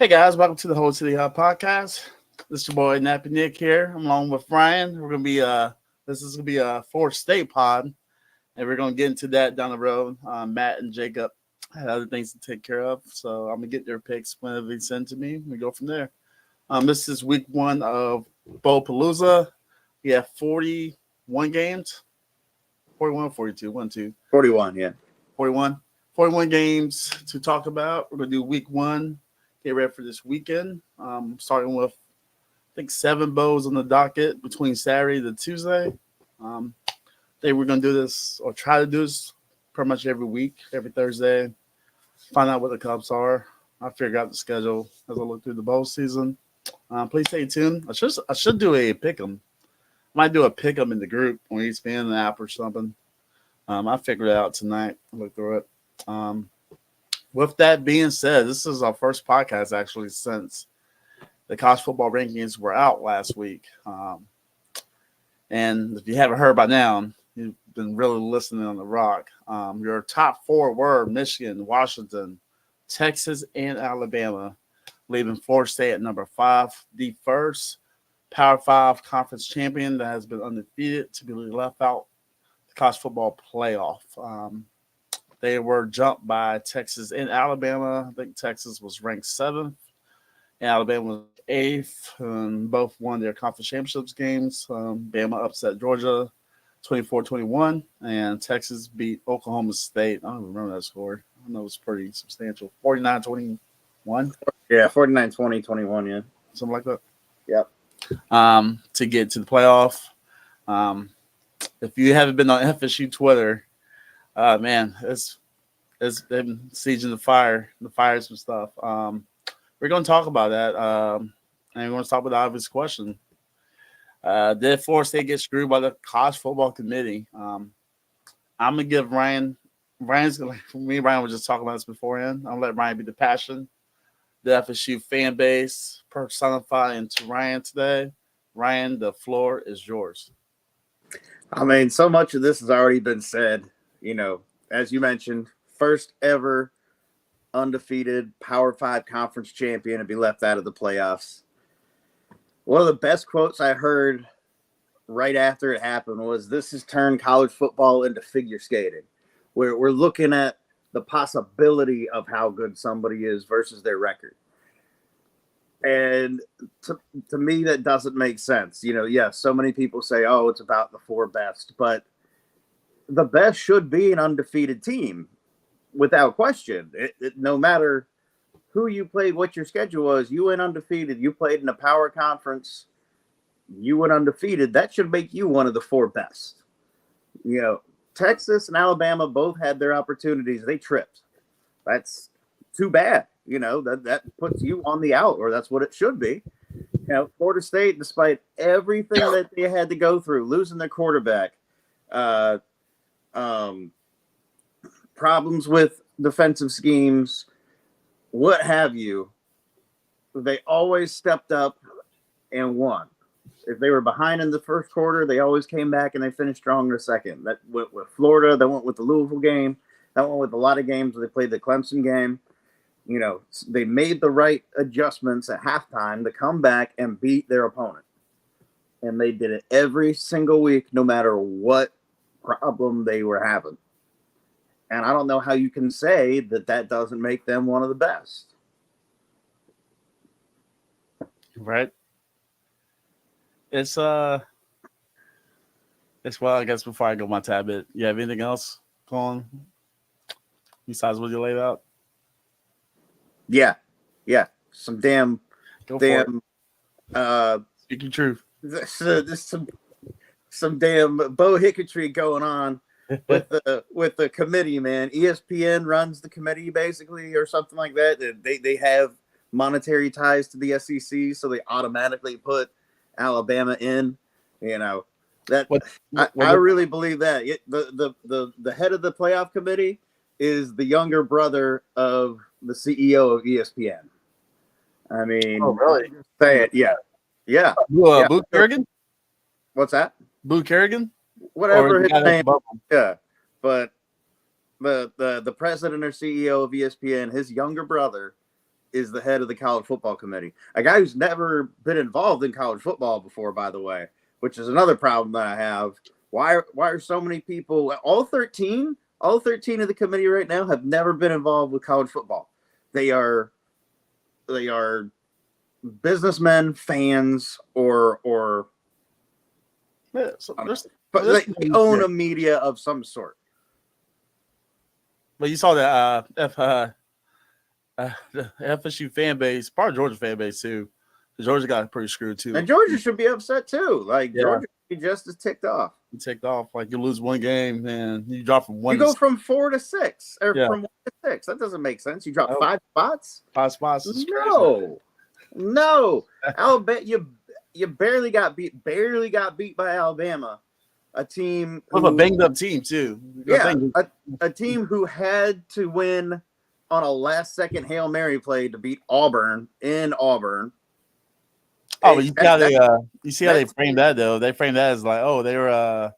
Hey guys, welcome to the Whole City Hub podcast. This is your boy Nappy Nick here. I'm along with Ryan. This is gonna be a Florida State pod, and we're gonna get into that down the road. Matt and Jacob had other things to take care of, so I'm gonna get their picks whenever they send to me. We go from there. This is week one of Bowlpalozza. We have 41 games. 41 or 42? 1, 2. 41, yeah. 41. 41 games to talk about. We're gonna do week one. Get ready for this weekend. Starting with, I think, 7 bows on the docket between Saturday to Tuesday. They were going to do this or try to do this pretty much every week, every Thursday. Find out what the Cubs are. I figure out the schedule as I look through the bowl season. Please stay tuned. I should do a pick'em. Might do a pick'em in the group on ESPN the app or something. I figured it out tonight. Look through it. With that being said, this is our first podcast actually since the college football rankings were out last week. And if you haven't heard by now, you've been really listening on the rock. Your top 4 were Michigan, Washington, Texas, and Alabama, leaving Florida State at number 5, the first Power 5 conference champion that has been undefeated to be left out the college football playoff. They were jumped by Texas and Alabama. I think Texas was ranked 7th, and Alabama was 8th, and both won their conference championships games. Bama upset Georgia 24-21, and Texas beat Oklahoma State. I don't remember that score. I know it was pretty substantial. 49-21? Yeah, 49-20, 21, yeah. Something like that. Yep. To get to the playoff. If you haven't been on FSU Twitter, man, it's been sieging the fires and stuff. We're going to talk about that, and we're going to talk about the obvious question: did Florida State get screwed by the college football committee? I'm gonna give Ryan. Ryan's gonna. Me and Ryan were just talking about this beforehand. I'll let Ryan be the passion, the FSU fan base personified into Ryan today. Ryan, the floor is yours. I mean, so much of this has already been said. You know, as you mentioned, first ever undefeated Power 5 conference champion to be left out of the playoffs. One of the best quotes I heard right after it happened was, "This has turned college football into figure skating, where we're looking at the possibility of how good somebody is versus their record." And to me, that doesn't make sense. You know, yes, so many people say, oh, it's about the 4 best, but the best should be an undefeated team, without question. No matter who you played, what your schedule was, you went undefeated. You played in a power conference, you went undefeated. That should make you one of the 4 best. You know, Texas and Alabama both had their opportunities. They tripped. That's too bad. You know, that puts you on the out, or that's what it should be. You know, Florida State, despite everything that they had to go through, losing their quarterback, problems with defensive schemes, what have you, they always stepped up and won. If they were behind in the first quarter, they always came back and they finished strong in the second. That went with Florida. That went with the Louisville game. That went with a lot of games where they played the Clemson game. You know, they made the right adjustments at halftime to come back and beat their opponent. And they did it every single week, no matter what problem they were having. And I don't know how you can say that doesn't make them one of the best. Right. It's well, I guess before I go my tab it, you have anything else going besides what you laid out? Yeah. Some damn Speaking truth. There's some damn Bo Hicketry going on with the committee, man. ESPN runs the committee basically, or something like that. They have monetary ties to the SEC, so they automatically put Alabama in. You know that I really believe that the head of the playoff committee is the younger brother of the CEO of ESPN. I mean, oh really? Say it, yeah. Boo Kerrigan? What's that? Boo Kerrigan? Whatever his name. Yeah, but the president or CEO of ESPN, his younger brother, is the head of the college football committee. A guy who's never been involved in college football before, by the way, which is another problem that I have. Why are so many people, all 13 of the committee right now have never been involved with college football. They are businessmen, fans, or Yeah, so but they own a media of some sort. But you saw that the FSU fan base, part of Georgia fan base too. Georgia got pretty screwed too. And Georgia should be upset too. Like Georgia should be just as ticked off. You ticked off. Like you lose one game and you drop from 1 You go from 4 to 6 or from 1 to 6. That doesn't make sense. You drop 5 spots. 5 spots. Is No. Alabama, you barely got beat by Alabama, a team with a banged up team too. A team who had to win on a last second Hail Mary play to beat Auburn in Auburn. Oh, but you see how they framed that though. They framed that as like, oh, they were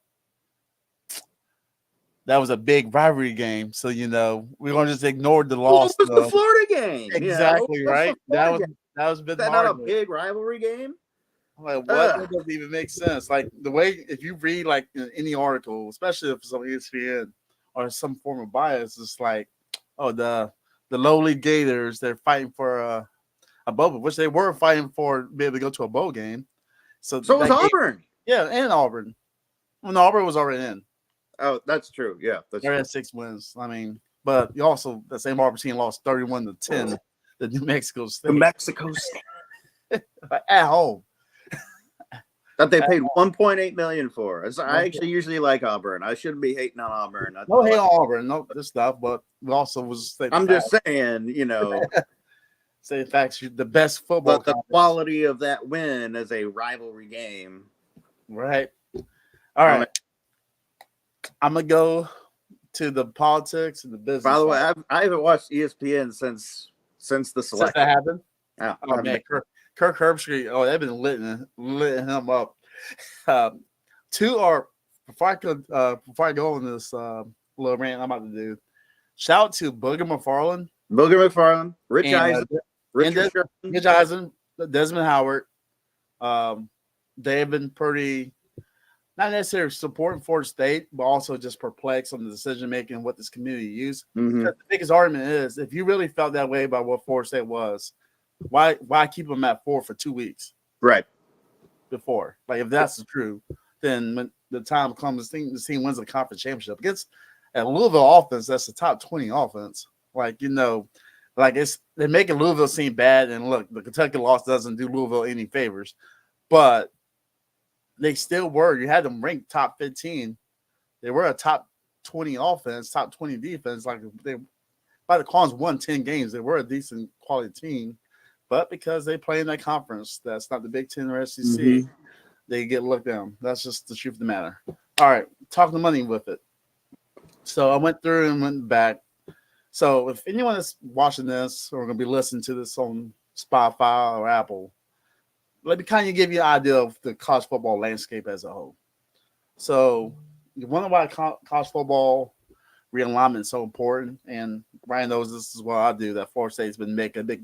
that was a big rivalry game. So we're gonna just ignore the loss. It was the Florida game. Exactly, right. That was Is that not a big rivalry game? I'm like, what? That doesn't even make sense. Like the way, if you read like any article, especially if it's on ESPN or some form of bias, it's like, oh, the lowly Gators, they're fighting for a bowl, which they were fighting for to be able to go to a bowl game. So was Auburn. Yeah, and Auburn. When Auburn was already in. Oh, that's true. Yeah, they had 6 wins. I mean, but you also the same Auburn team lost 31-10 to New Mexico State. New Mexico State at home. That they paid $1.8 million for. I actually usually like Auburn. I shouldn't be hating on Auburn. No hate on Auburn, no this stuff, but we also was. I'm just saying, say the facts. The best football. But the quality of that win as a rivalry game, right? All right. I'm gonna go to the politics and the business. By the way, I haven't watched ESPN since the selection. Since that happened. Oh man, Kirk Herbstreit. Oh, they've been lit him up. Before I go on this little rant I'm about to do, shout out to Booger McFarland, Rich Eisen, Desmond Howard. They've been pretty, not necessarily supporting Florida State, but also just perplexed on the decision making what this community used. Mm-hmm. The biggest argument is, if you really felt that way about what Florida State was, why keep them at 4 for 2 weeks? Right. Before, like if that's true, then when the time comes, the team wins the conference championship against a Louisville offense that's the top 20 offense. Like they're making Louisville seem bad, and look, the Kentucky loss doesn't do Louisville any favors, but they still were. You had them ranked top 15. They were a top 20 offense, top 20 defense. Like by the Cons won 10 games, they were a decent quality team. But because they play in that conference, that's not the Big Ten or SEC, they get looked down. That's just the truth of the matter. All right, talking money with it. So I went through and went back. So if anyone is watching this or going to be listening to this on Spotify or Apple, let me kind of give you an idea of the college football landscape as a whole. So you wonder why college football realignment is so important, and Ryan knows this is what I do, that Florida State's been making a big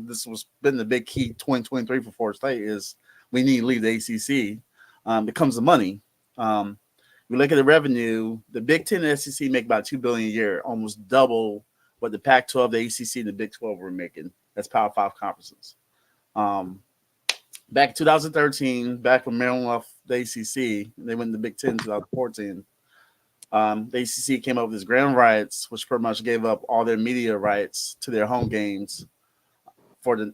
this was been the big key 2023 for Florida State is we need to leave the ACC. It comes to money. We look at the revenue. The Big Ten and SEC make about $2 billion a year, almost double what the Pac-12, the ACC, and the Big 12 were making. That's Power 5 conferences. Back in 2013, back when Maryland left the ACC, they went to the Big Ten in 2014. The ACC came up with this grand rights, which pretty much gave up all their media rights to their home games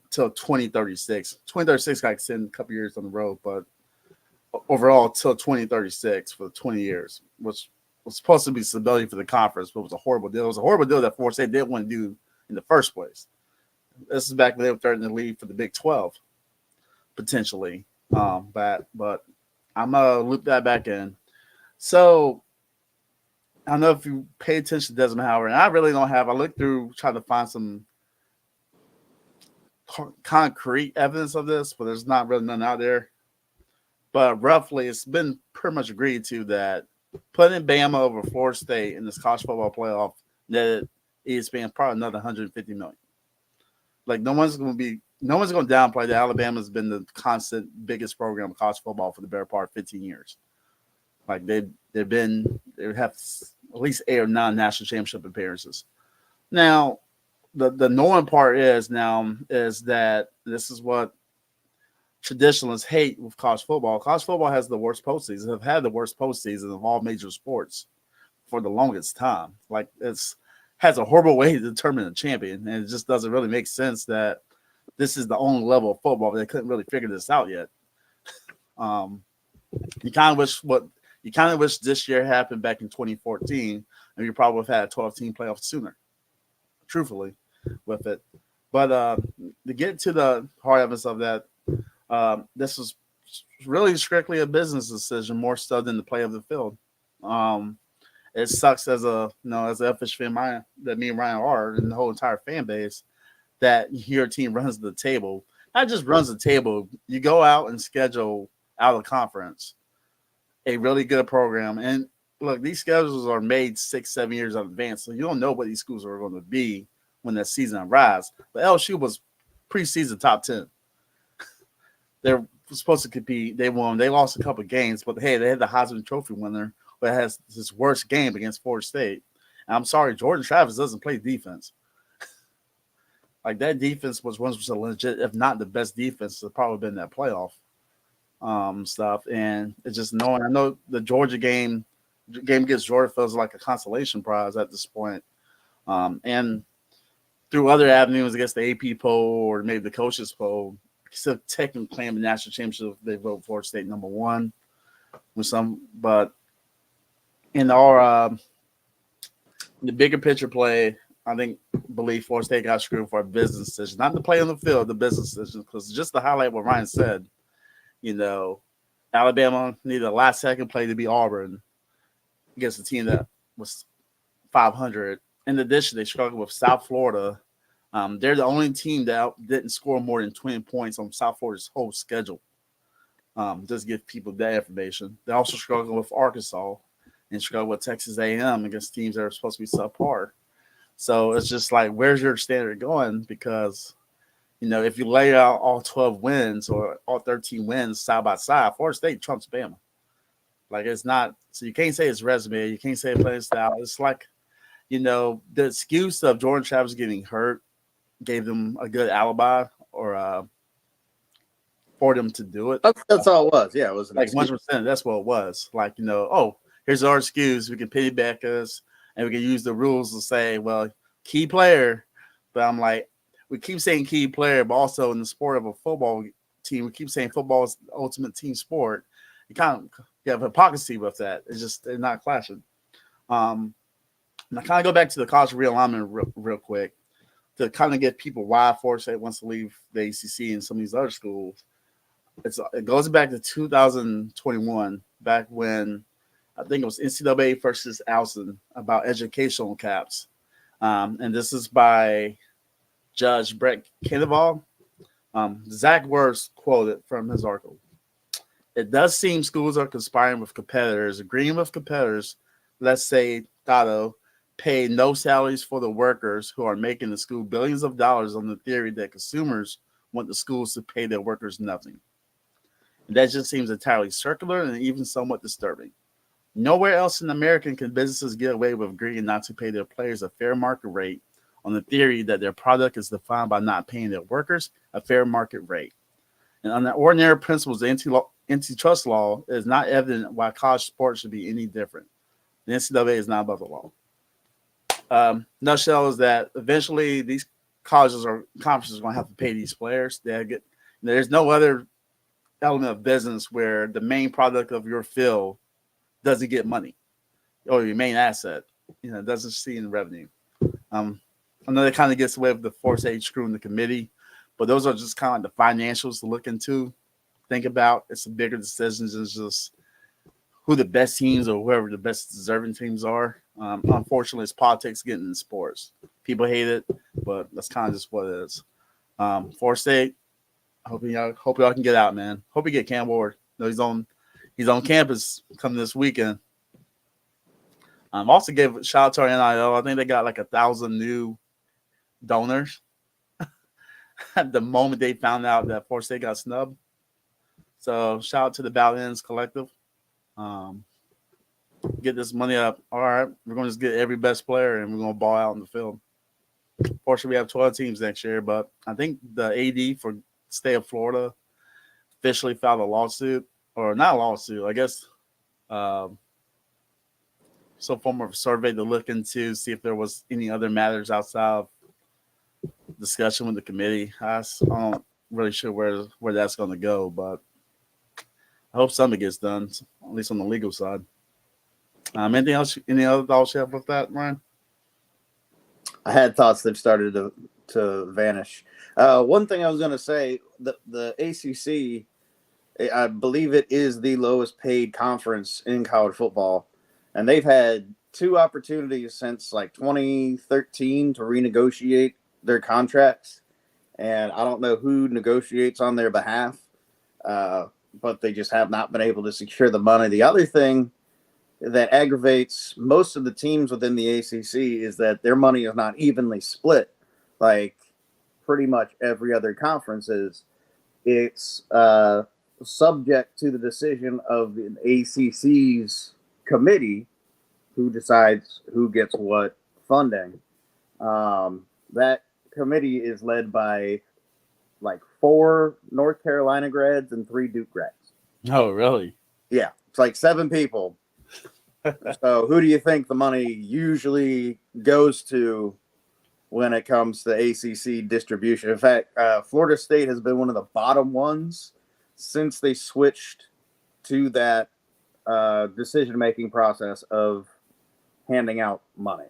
till 2036. 2036 got extended a couple years on the road, but overall till 2036 for 20 years, which was supposed to be stability for the conference, but it was a horrible deal. It was a horrible deal that Florida State didn't want to do in the first place. This is back when they were threatening to leave for the Big 12, potentially. But I'm going to loop that back in. So I don't know if you pay attention to Desmond Howard, and I really don't have. I looked through trying to find some concrete evidence of this, but there's not really none out there. But roughly, it's been pretty much agreed to that putting Bama over Florida State in this college football playoff netted ESPN probably another $150 million. like no one's going to downplay that Alabama's been the constant biggest program of college football for the better part of 15 years. Like they have at least 8 or 9 national championship appearances. Now, the knowing part is that this is what traditionalists hate with college football. College football has the worst postseason. Have had the worst postseason of all major sports for the longest time. Like has a horrible way to determine a champion, and it just doesn't really make sense that this is the only level of football. They couldn't really figure this out yet. You kind of wish this year happened back in 2014, and you probably would have had a 12-team playoff sooner. Truthfully, with it, but to get to the heart of it of that, this was really strictly a business decision, more so than the play of the field. It sucks as a FH fan that me and Ryan are, and the whole entire fan base, that your team runs the table. Not just runs the table. You go out and schedule out of conference a really good program. And look, these schedules are made 6-7 years in advance, so you don't know what these schools are going to be when the season arrives. But LSU was preseason top 10. They're supposed to compete. They won. They lost a couple of games, but hey, they had the Heisman Trophy winner, but has his worst game against Florida State. And I'm sorry, Jordan Travis doesn't play defense. Like that defense was once a legit, if not the best defense, it's probably been that playoff stuff. And it's just knowing. I know the Georgia game against Georgia feels like a consolation prize at this point. And through other avenues, I guess the AP poll or maybe the coaches poll, still technically claim the national championship. They vote Florida State number 1 with some, but in our the bigger picture play, I believe Florida State got screwed for a business decision, not the play on the field, the business decision. Because just to highlight what Ryan said, Alabama needed a last second play to beat Auburn against a team that was 500. In addition, they struggled with South Florida. They're the only team that didn't score more than 20 points on South Florida's whole schedule. Just give people that information. They also struggled with Arkansas and struggled with Texas A&M against teams that are supposed to be subpar. So it's just like, where's your standard going? Because, if you lay out all 12 wins or all 13 wins side by side, Florida State trumps Bama. Like it's not – so you can't say it's resume. You can't say playing style. It's like, the excuse of Jordan Travis getting hurt gave them a good alibi or for them to do it. That's all it was. Yeah, it was like 100%. That's what it was. Like, here's our excuse. We can piggyback us, and we can use the rules to say, well, key player. But I'm like, we keep saying key player, but also in the sport of a football team, we keep saying football is the ultimate team sport. You kind of have hypocrisy with that. It's just they're not clashing. And I kind of go back to the college realignment real quick to kind of get people why Florida State wants to leave the ACC and some of these other schools. It goes back to 2021, back when I think it was NCAA versus Alston about educational caps. And this is by Judge Brett Kennevall. Zach Worth quoted from his article. It does seem schools are conspiring with competitors, agreeing with competitors, let's say Tato, pay no salaries for the workers who are making the school billions of dollars on the theory that consumers want the schools to pay their workers nothing. And that just seems entirely circular and even somewhat disturbing. Nowhere else in America can businesses get away with agreeing not to pay their players a fair market rate on the theory that their product is defined by not paying their workers a fair market rate. And on the ordinary principles of antitrust law, it is not evident why college sports should be any different. The NCAA is not above the law. Nutshell is that eventually these colleges or conferences are going to have to pay these players. There's no other element of business where the main product of your field doesn't get money or your main asset, doesn't see in revenue. I know that kind of gets away with the force age screw in the committee, but those are just kind of like the financials to look into, think about. It's a bigger decisions than just who the best teams or whoever the best deserving teams are. Unfortunately, it's politics getting in sports. People hate it, but that's kind of just what it is. Florida State, hope y'all can get out, man. Hope you get Cam Ward. No, he's on campus coming this weekend. Also gave a shout out to our NIL. I think they got like 1,000 new donors. the moment they found out that Florida State got snubbed. So shout out to the Bowlpalozza collective. Get this money up. All right, we're going to just get every best player and we're going to ball out in the field. Fortunately, we have 12 teams next year, but I think the AD for state of Florida officially filed a lawsuit, or not a lawsuit, I guess some form of survey to look into, see if there was any other matters outside of discussion with the committee. I'm not really sure where that's going to go, but I hope something gets done, at least on the legal side. Anything else? Any other thoughts you have with that, Ryan? I had thoughts that started to vanish. One thing I was going to say, the ACC, I believe it is the lowest paid conference in college football, and they've had 2 opportunities since like 2013 to renegotiate their contracts, and I don't know who negotiates on their behalf, but they just have not been able to secure the money. The other thing that aggravates most of the teams within the ACC is that their money is not evenly split, like pretty much every other conference is. It's subject to the decision of the ACC's committee, who decides who gets what funding. That committee is led by like 4 North Carolina grads and 3 Duke grads. Oh, really? Yeah, it's like 7 people. So who do you think the money usually goes to when it comes to ACC distribution? In fact, Florida State has been one of the bottom ones since they switched to that decision-making process of handing out money.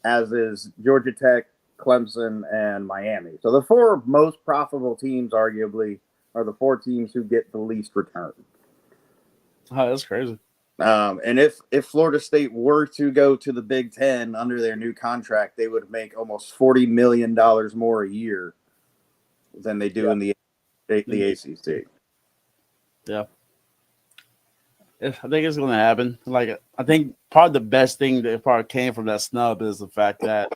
As is Georgia Tech, Clemson, and Miami. So the 4 most profitable teams, arguably, are the 4 teams who get the least return. Oh, that's crazy. And if Florida State were to go to the Big Ten under their new contract, they would make almost $40 million more a year than they do in the ACC. Yeah. I think it's going to happen. Like, I think part of the best thing that probably came from that snub is the fact that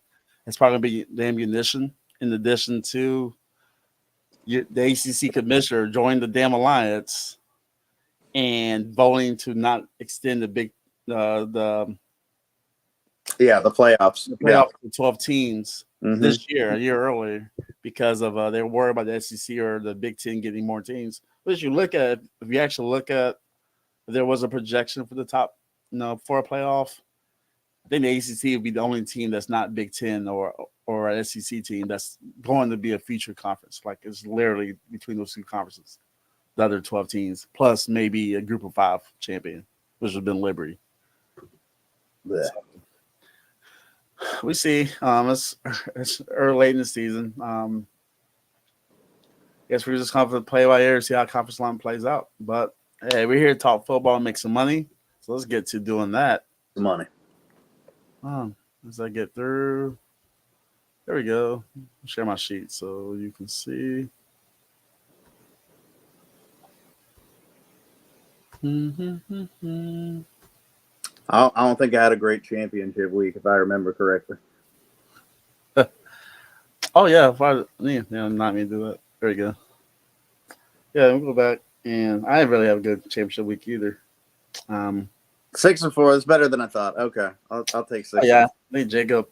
it's probably going to be the ammunition in addition to the ACC commissioner joining the damn alliance and voting to not extend the playoffs. The playoffs to 12 teams this year, a year earlier, because of they're worried about the SEC or the Big Ten getting more teams. But if you actually look at, if there was a projection for the top, for a playoff, I think the ACC would be the only team that's not Big Ten or an SEC team that's going to be a future conference. Like, it's literally between those 2 conferences. The other 12 teams, plus maybe a group of 5 champion, which has been Liberty. Yeah. So, we see. It's early late in the season. Guess we're just going to play by ear, see how conference line plays out. But hey, we're here to talk football and make some money. So let's get to doing that. Money. As I get through, there we go. I'll share my sheet so you can see. I don't think I had a great championship week, if I remember correctly. Oh, yeah. Not me to do that. There we go. Yeah, we'll go back. And I didn't really have a good championship week either. 6-4 is better than I thought. Okay, I'll take 6. Yeah, I think Jacob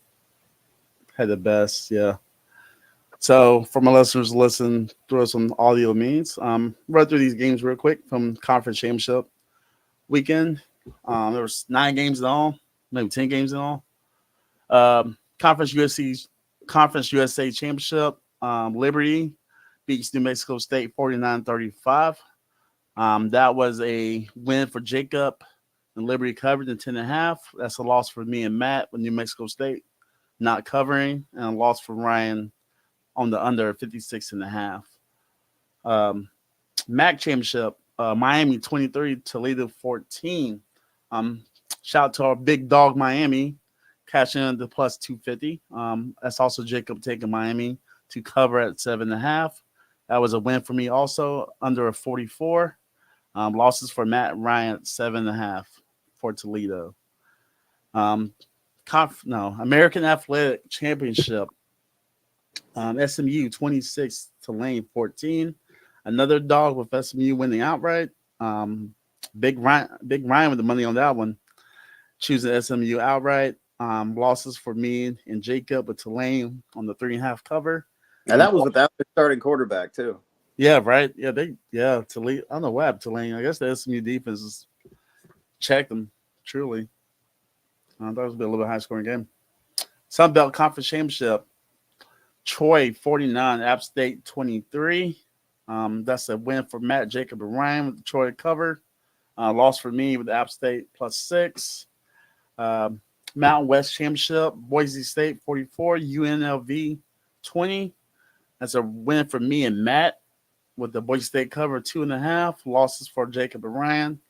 had the best. Yeah. So for my listeners, listen through some audio means. Run through these games real quick from conference championship weekend. There was 9 games in all, maybe 10 games in all. Conference USA championship. Liberty beats New Mexico State 49-35. That was a win for Jacob, and Liberty covered in 10.5. That's a loss for me and Matt with New Mexico State not covering, and a loss for Ryan on the under 56.5. MAC championship, Miami 23, Toledo 14. Shout out to our big dog Miami, cashing in the plus 250. That's also Jacob taking Miami to cover at 7.5. That was a win for me also, under a 44. Losses for Matt and Ryan at 7.5 for Toledo. American Athletic Championship. SMU 26, Tulane 14. Another dog with SMU winning outright. Big Ryan with the money on that one, choosing SMU outright. Losses for me and Jacob with Tulane on the 3.5 cover. And that was without the starting quarterback too. Yeah, right. Yeah, Tulane. I don't know what happened to Tulane. I guess the SMU defense has checked them truly. I thought it was a little bit high scoring game. Sun Belt Conference Championship. Troy 49, App State 23. That's a win for Matt, Jacob, and Ryan with the Troy cover. Loss for me with App State +6. Mountain West Championship, Boise State 44, UNLV 20. That's a win for me and Matt with the Boise State cover 2.5. Losses for Jacob and Ryan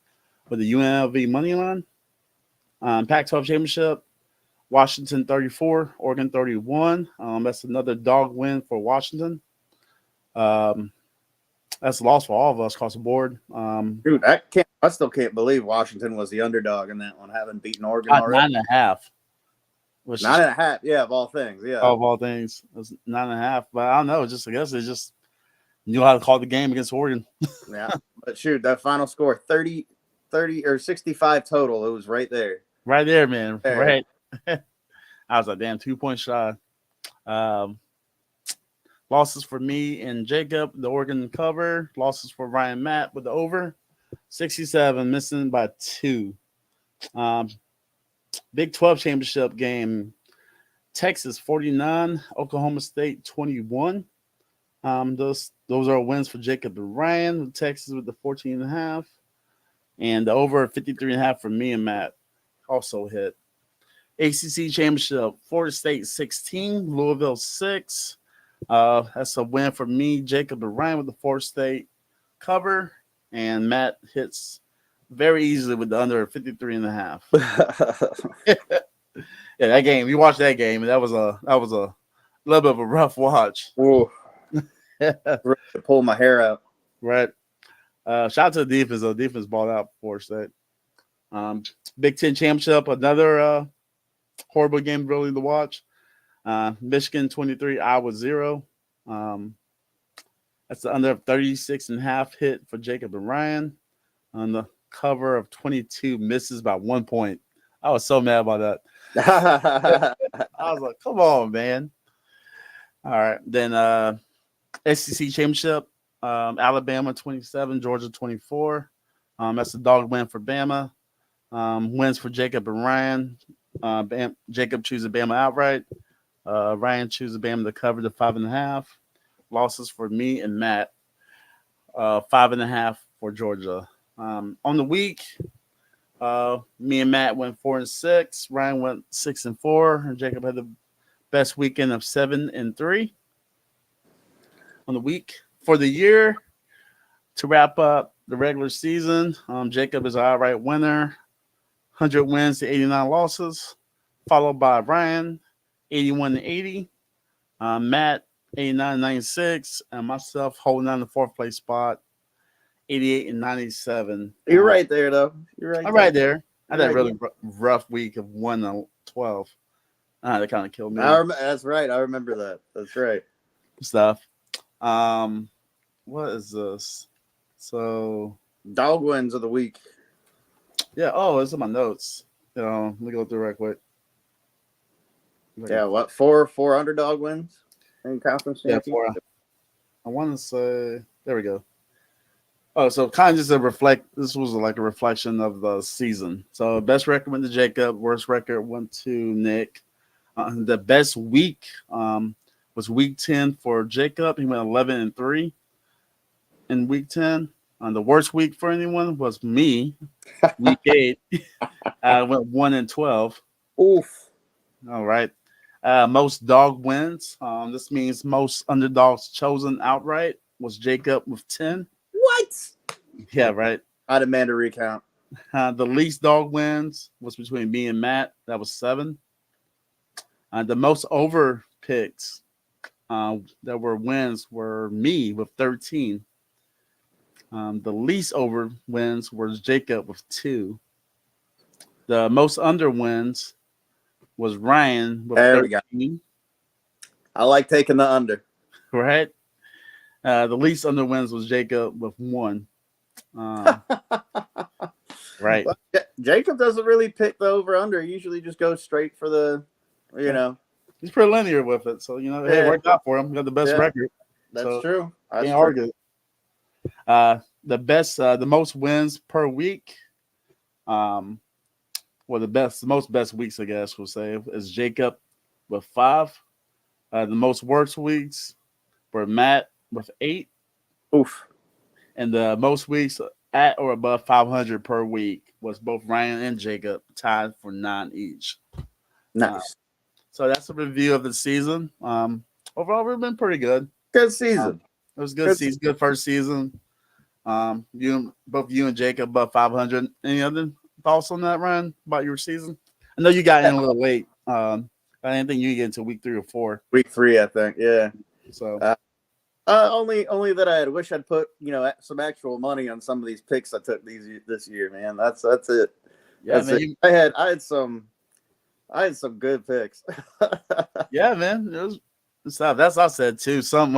with the UNLV money line. Pac-12 Championship, Washington 34, Oregon 31. That's another dog win for Washington. That's a loss for all of us across the board. Dude, I still can't believe Washington was the underdog in that one, having beaten Oregon already. 9.5. 9.5, yeah, of all things, yeah. Of all things, it was 9.5. But I don't know. I guess they just knew how to call the game against Oregon. Yeah, but shoot, that final score 30 or 65 total. It was right there. Right there, man. There. Right. I was like, damn, 2 points shy. Losses for me and Jacob, the Oregon cover. Losses for Ryan Matt with the over. 67, missing by 2. Big 12 championship game. Texas 49, Oklahoma State 21. Those are wins for Jacob and Ryan. Texas with the 14.5. And the over 53.5 for me and Matt also hit. ACC championship, Florida State 16, Louisville 6. That's a win for me, Jacob and Ryan with the Florida State cover. And Matt hits very easily with the under 53.5. Yeah, that game. You watched that game, and that was a little bit of a rough watch. Ooh. Pull my hair out. Right. Shout out to the defense. The defense balled out for State. Big Ten championship, another horrible game really to watch. Michigan 23, Iowa 0. That's the under 36.5 hit for Jacob and Ryan. On the cover of 22, misses by 1 point. I was so mad about that. I was like, come on, man. All right. Then SEC championship, Alabama 27, Georgia 24. That's a dog win for Bama. Wins for Jacob and Ryan. Jacob chooses Bama outright. Ryan chooses Bama to cover the 5.5. Losses for me and Matt. 5.5 for Georgia. On the week, me and Matt went 4-6. Ryan went 6-4. And Jacob had the best weekend of 7-3 on the week. For the year, to wrap up the regular season, Jacob is an outright winner, 100 wins to 89 losses, followed by Ryan, 81-80, Matt, 89-96, and myself holding on the 4th place spot, 88-97. You're right there, though. I'm right there. I had a really rough week of 1-12. That kind of killed me. That's right. I remember that. That's right. Stuff. What is this? So dog wins of the week. Yeah. Oh, it's in my notes. Let me go through right quick. Yeah. What? Four underdog wins in conference championship? Yeah, 4. I want to say. There we go. Oh, so kind of just this was like a reflection of the season. So best record went to Jacob, worst record went to Nick. The best week was week 10 for Jacob. He went 11-3 in week 10. The worst week for anyone was me, week 8. I went 1-12. Oof. All right. Most dog wins. This means most underdogs chosen outright was Jacob with 10. What? Yeah, right. I demand a recount. The least dog wins was between me and Matt. That was 7. The most over picks that were wins were me with 13. The least over wins was Jacob with 2. The most under wins was Ryan with 13. I like taking the under. Right. The least under wins was Jacob with 1. Right. Well, Jacob doesn't really pick the over under. He usually just goes straight for the, He's pretty linear with it. So, hey, it worked out for him. He got the best record. That's true. That's can't true. argue. The most wins per week. The most best weeks, I guess we'll say, is Jacob with 5. The most worst weeks were Matt with 8. Oof. And the most weeks at or above 500 per week was both Ryan and Jacob, tied for 9 each. Nice. So that's a review of the season. Overall, we've been pretty good. Good season. It was good season. Good first season. Both you and Jacob above 500. Any other thoughts on that, Ryan, about your season? I know you got in a little late. I didn't think you get into week 3 or 4. Week 3, I think. Yeah. So only that I wish I'd put some actual money on some of these picks I took this year, man. That's it. Yeah, that's man. it. I had some good picks. Yeah, man. It was stuff. That's what I said too. Except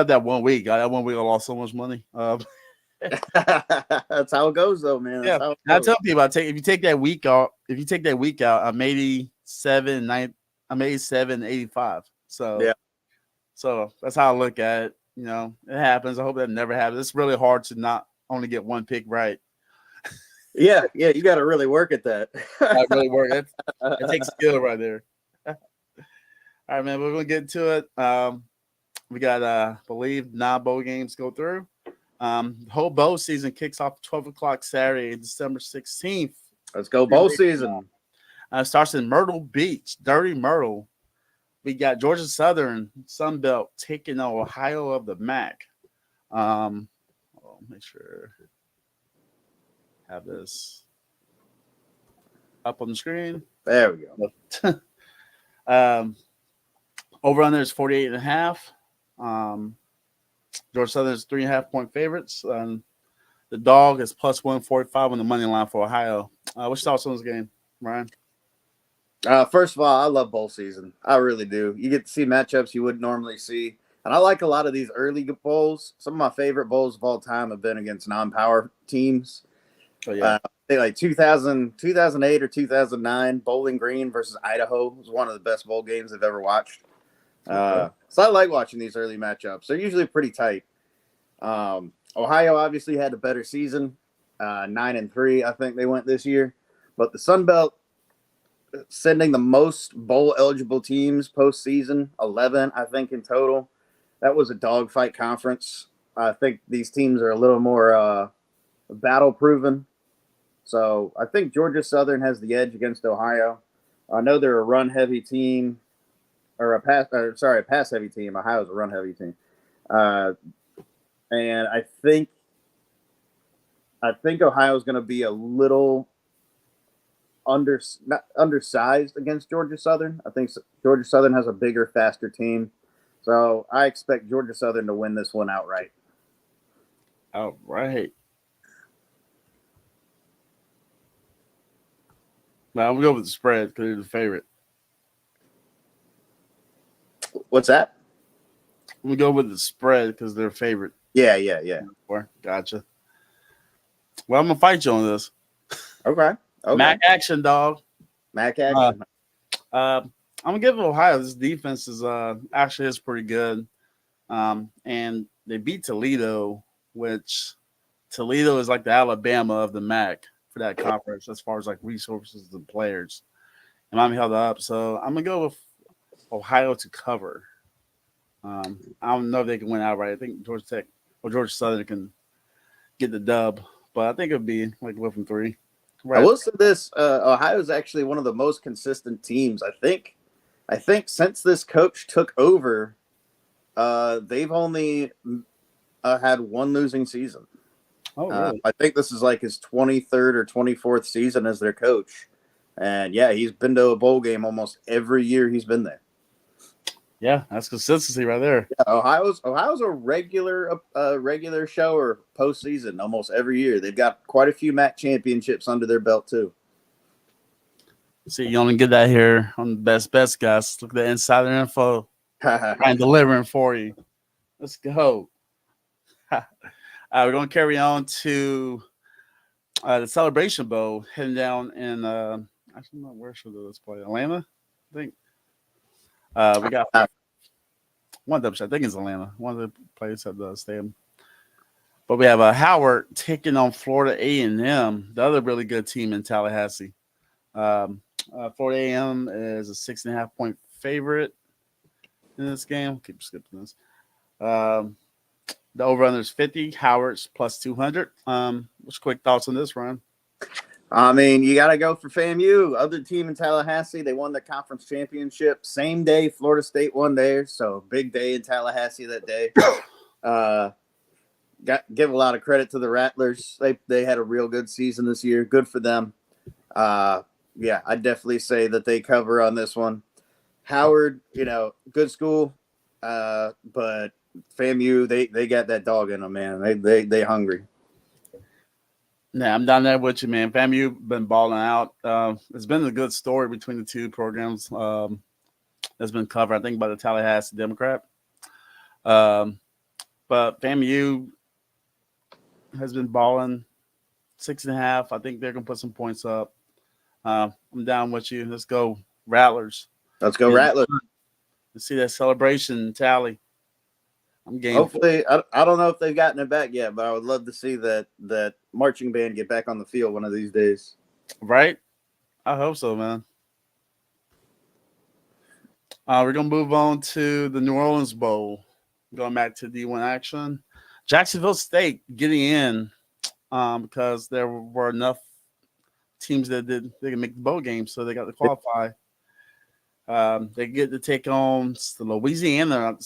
that 1 week. That 1 week I lost so much money. That's how it goes, though, man. That's how it I goes. tell people, if you take that week out, I'm 87.85. So yeah. So that's how I look at it. It happens. I hope that never happens. It's really hard to not only get one pick right. Yeah, you got to really work at that. I really work. It takes skill right there. All right, man. We're gonna get into it. We got, I believe, 9 bowl games go through. The whole bowl season kicks off 12 o'clock Saturday, December 16th. Let's go bowl season. Starts in Myrtle Beach, Dirty Myrtle. We got Georgia Southern Sunbelt taking on Ohio of the MAC. Make sure I have this up on the screen. There we go. Over under is 48.5. Georgia Southern is 3.5-point favorites. The dog is plus 145 on the money line for Ohio. What's your thoughts on this game, Ryan? First of all, I love bowl season. I really do. You get to see matchups you wouldn't normally see. And I like a lot of these early bowls. Some of my favorite bowls of all time have been against non-power teams. Oh, yeah. I think like 2008 or 2009, Bowling Green versus Idaho was one of the best bowl games I've ever watched. So I like watching these early matchups. They're usually pretty tight. Ohio obviously had a better season, 9-3. I think they went this year. But the Sun Belt sending the most bowl eligible teams postseason, 11, I think in total. That was a dogfight conference. I think these teams are a little more battle proven. So I think Georgia Southern has the edge against Ohio. I know they're a run heavy team, or a pass heavy team. Ohio's a run heavy team. And I think Ohio's going to be a little not undersized against Georgia Southern. I think Georgia Southern has a bigger, faster team. So I expect Georgia Southern to win this one outright. All right. Now I'm going to go with the spread because they're the favorite. What's that? I'm going to go with the spread because they're favorite. Yeah. Gotcha. Well, I'm going to fight you on this. Okay. Mac action, dog. Mac action. I'm going to give Ohio. This defense is actually is pretty good. And they beat Toledo, which Toledo is like the Alabama of the MAC for that conference as far as like resources and players. And I'm held up. So I'm going to go with Ohio to cover. I don't know if they can win outright. I think Georgia Tech or Georgia Southern can get the dub, but I think it would be like 1 from 3. Right. I will say this: Ohio is actually one of the most consistent teams. I think since this coach took over, they've only had one losing season. Oh, really? I think this is like his 23rd or 24th season as their coach, and yeah, he's been to a bowl game almost every year he's been there. Yeah, that's consistency right there. Yeah, Ohio's a regular show or postseason almost every year. They've got quite a few MAC championships under their belt too. See, you only get that here on the best guys. Look at the insider info. I'm delivering for you. Let's go. We're going to carry on to the Celebration Bowl heading down in, actually, not where should this play? Atlanta, I think. We got one double shot. I think it's Atlanta. One of the players at the stadium. But we have Howard taking on Florida A&M, the other really good team in Tallahassee. Florida A&M is a 6.5-point favorite in this game. Keep skipping this. The over-under is 50. Howard's plus 200. What's quick thoughts on this, Ron? I mean, you got to go for FAMU. Other team in Tallahassee, they won the conference championship. Same day, Florida State won theirs. So big day in Tallahassee that day. Give a lot of credit to the Rattlers. They had a real good season this year. Good for them. Yeah, I'd definitely say that they cover on this one. Howard, good school, but FAMU, they got that dog in them, man. They hungry. Yeah, I'm down there with you, man. FAMU been balling out. It's been a good story between the two programs that's been covered, I think, by the Tallahassee Democrat. But FAMU has been balling 6.5. I think they're going to put some points up. I'm down with you. Let's go Rattlers. Let's go Rattlers. Let's see that celebration tally. I'm game. Hopefully, I don't know if they've gotten it back yet, but I would love to see that marching band get back on the field one of these days. Right? I hope so, man. We're going to move on to the New Orleans Bowl. Going back to D1 action. Jacksonville State getting in because there were enough teams that they can make the bowl game, so they got to qualify. They get to take on the Louisiana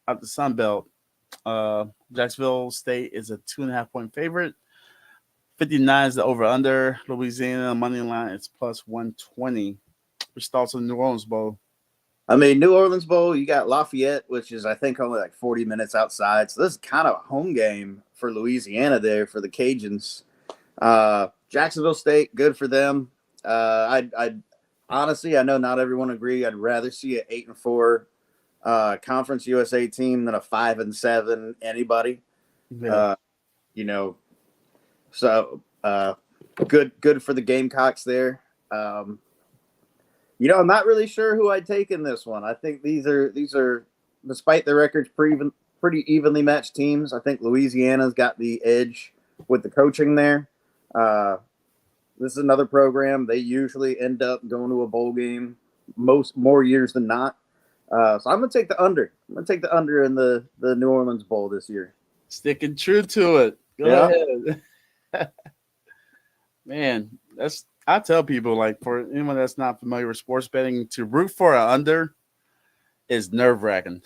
out the Sun Belt. Jacksonville State is a 2.5-point favorite. 59 is the over/under. Louisiana money line is plus 120. Which thoughts on the New Orleans Bowl? I mean, New Orleans Bowl, you got Lafayette, which is, I think, only like 40 minutes outside. So this is kind of a home game for Louisiana there for the Cajuns. Jacksonville State, good for them. I honestly, I know not everyone agree. I'd rather see an 8-4 Conference USA team than a 5-7 anybody. Yeah. So good for the Gamecocks there. I'm not really sure who I'd take in this one. I think these are despite the records, pretty evenly matched teams. I think Louisiana's got the edge with the coaching there. This is another program. They usually end up going to a bowl game more years than not. So I'm going to take the under. I'm going to take the under in the New Orleans Bowl this year. Sticking true to it. Go ahead. Man, I tell people, like, for anyone that's not familiar with sports betting, to root for an under is nerve-wracking.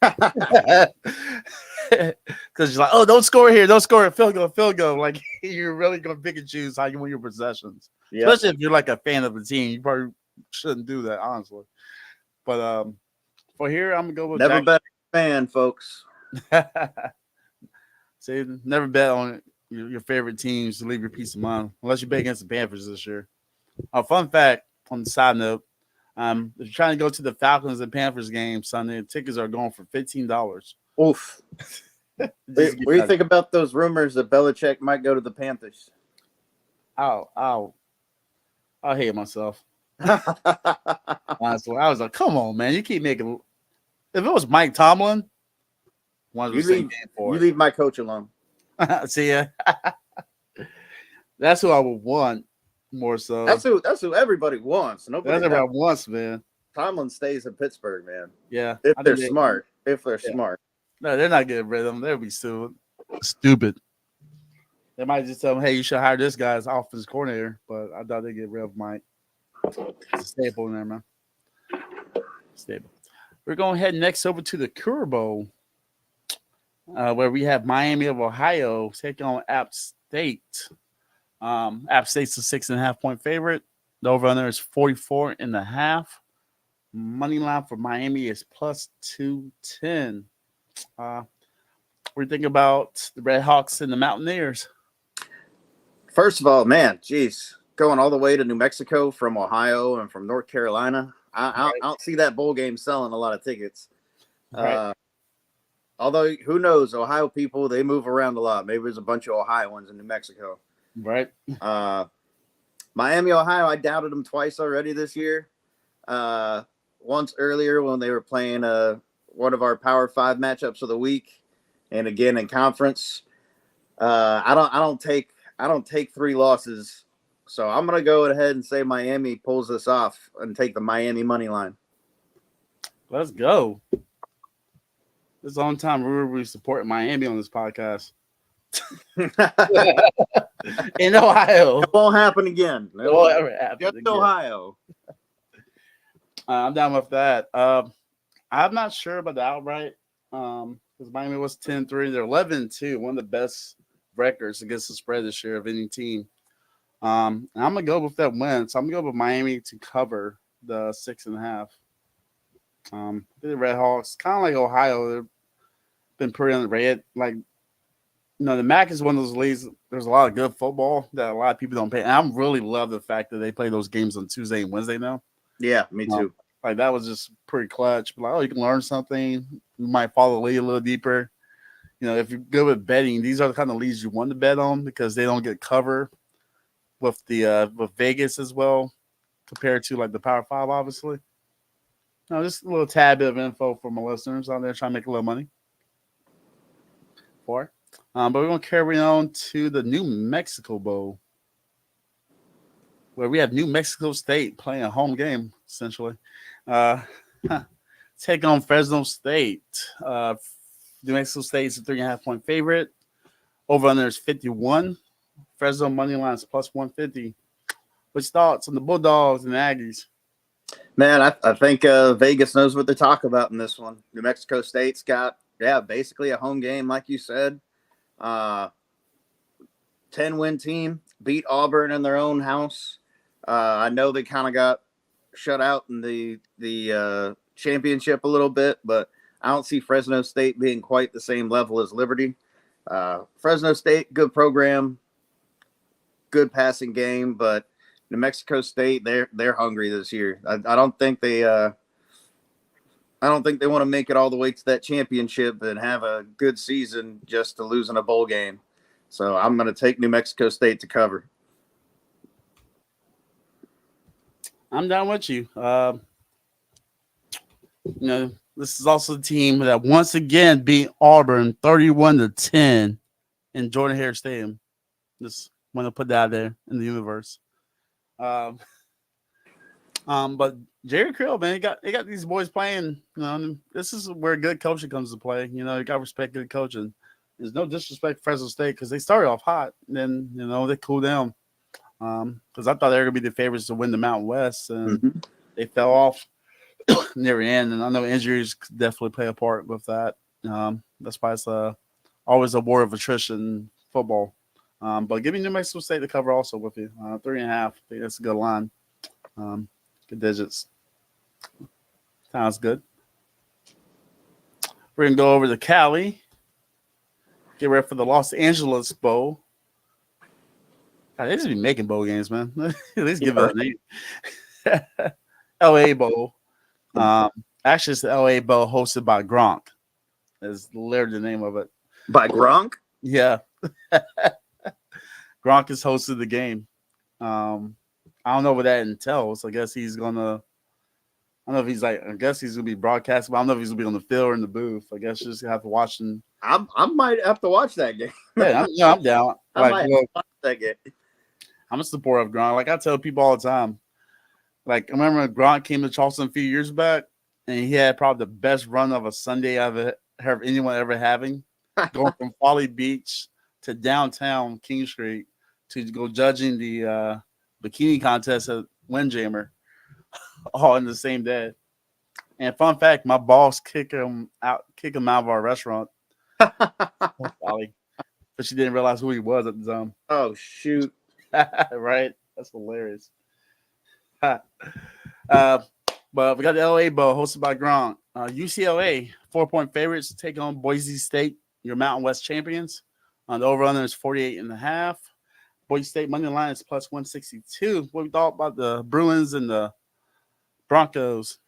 Because you're like, oh, don't score here. Don't score a field goal. Like, you're really going to pick and choose how you win your possessions. Yep. Especially if you're like a fan of the team. You probably shouldn't do that, honestly. But for here, I'm going to go with never bet a fan, folks. See, never bet on your favorite teams to leave your peace of mind, unless you bet against the Panthers this year. Fun fact on the side note, if you're trying to go to the Falcons and Panthers game Sunday, tickets are going for $15. Oof. What do you think about those rumors that Belichick might go to the Panthers? I hate myself. Honestly, I was like, come on, man. You keep making – if it was Mike Tomlin, you leave my coach alone. See ya. That's who I would want more so. That's who everybody wants. That's what everybody wants, man. Tomlin stays in Pittsburgh, man. Yeah. If they're smart. Smart. No, they're not getting rid of them. They'll be stupid. They might just tell them, hey, you should hire this guy as offensive coordinator. But I thought they'd get rid of Mike. It's a staple in there, man. Staple. We're going to head next over to the Cure Bowl, where we have Miami of Ohio taking on App State. App State's a 6.5-point favorite. The over-under is 44.5. Money line for Miami is plus 210. What do you think about the Red Hawks and the Mountaineers? First of all, man, geez, going all the way to New Mexico from Ohio and from North Carolina, I don't see that bowl game selling a lot of tickets. Right. Although, who knows? Ohio people, they move around a lot. Maybe there's a bunch of Ohioans in New Mexico. Right. Miami, Ohio, I doubted them twice already this year. Once earlier when they were playing one of our Power 5 matchups of the week, and again in conference. I don't take 3 losses. So I'm gonna go ahead and say Miami pulls this off and take the Miami money line. Let's go. This is the only time we support Miami on this podcast. In Ohio. It won't happen again. It won't ever happen Just again. Ohio. I'm down with that. I'm not sure about the outright because Miami was 10-3. They're 11-2, one of the best records against the spread this year of any team. And I'm going to go with that win. So I'm going to go with Miami to cover the 6.5. The Red Hawks, kind of like Ohio, they've been pretty underrated. Like, the MAC is one of those leagues. There's a lot of good football that a lot of people don't pay. And I really love the fact that they play those games on Tuesday and Wednesday now. Yeah, me too. Like, that was just pretty clutch. But like, you can learn something. You might follow the league a little deeper. If you're good with betting, these are the kind of leagues you want to bet on because they don't get cover with with Vegas as well, compared to like the Power 5, obviously. Just a little tad bit of info for my listeners out there trying to make a little money. But we're going to carry on to the New Mexico Bowl, where we have New Mexico State playing a home game, essentially. Take on Fresno State. New Mexico State is a 3.5-point favorite. Over under is 51. Fresno money line is plus 150. What's thoughts on the Bulldogs and the Aggies? Man, I think Vegas knows what they're talking about in this one. New Mexico State's got, basically a home game, like you said. 10-win team, beat Auburn in their own house. I know they kind of got shut out in the championship a little bit, but I don't see Fresno State being quite the same level as Liberty. Fresno State, good program, good passing game, but New Mexico State, they're hungry this year. I don't think they want to make it all the way to that championship and have a good season just to lose in a bowl game. So I'm going to take New Mexico State to cover. I'm down with you. This is also the team that once again beat Auburn 31-10 in Jordan-Hare Stadium. Just want to put that out there in the universe. But Jerry Creel, man, they got these boys playing. This is where good coaching comes to play. You got to respect good coaching. There's no disrespect to Fresno State because they started off hot, and then they cooled down. Because I thought they were gonna be the favorites to win the Mountain West, and they fell off near the end. And I know injuries could definitely play a part with that. That's why it's always a war of attrition in football. But give me New Mexico State to cover also with you. 3.5. I think that's a good line. Good digits. Sounds good. We're going to go over to Cali. Get ready for the Los Angeles Bowl. God, they just be making bowl games, man. At least give it a name. LA Bowl. Actually, it's the LA Bowl hosted by Gronk. That's literally the name of it. By Gronk? Yeah. Gronk has hosted the game. I don't know what that entails. I guess he's gonna. I don't know if he's I guess he's gonna be broadcasting, but I don't know if he's gonna be on the field or in the booth. I guess you just have to watch and. I might have to watch that game. Yeah, I'm down. I might have to watch that game. I'm a supporter of Gronk. Like I tell people all the time. Like I remember when Gronk came to Charleston a few years back, and he had probably the best run of a Sunday I've heard anyone ever having, going from Folly Beach to downtown King Street to go judging the bikini contest at Windjammer, all in the same day. And fun fact, my boss kicked him out of our restaurant. Folly, but she didn't realize who he was at the time. Oh shoot! Right, that's hilarious. But we got the LA Bowl hosted by Gronk. UCLA 4-point favorites take on Boise State, your Mountain West champions. The over-under is 48.5. Boise State money line is plus 162. What we thought about the Bruins and the Broncos?